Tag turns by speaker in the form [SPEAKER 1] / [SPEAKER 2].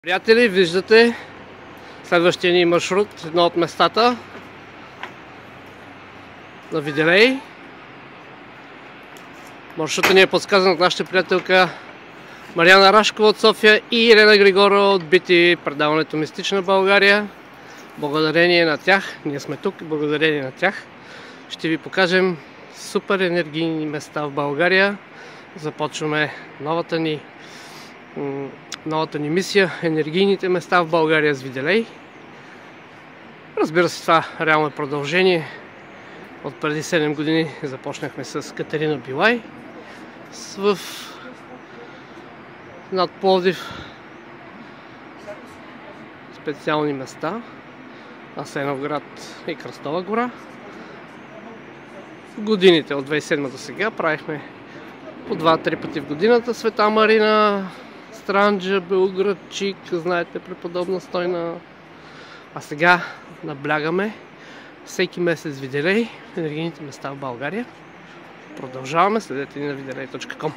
[SPEAKER 1] Приятели, виждате следващия ни маршрут, едно от местата на Виделей. Маршрутът ни е подсказан от нашата приятелка Мариана Рашкова от София и Ирена Григорова от BTV предаването Мистична България. Благодарение на тях, ние сме тук, благодарение на тях ще ви покажем супер енергийни места в България. Започваме новата ни мисия — енергийните места в България с Виделей. Разбира се, това реално е продължение. От преди 7 години започнахме с Катерина Билай в над Пловдив, специални места, Асеновград и Кръстова гора. В годините от 2007 до сега правихме по 2-3 пъти в годината Света Марина, Странджа, Белоградчик, знаете, преподобна Стойна. А сега наблягаме всеки месец Виделей в енергийните места в България. Продължаваме, следете ни на videley.com.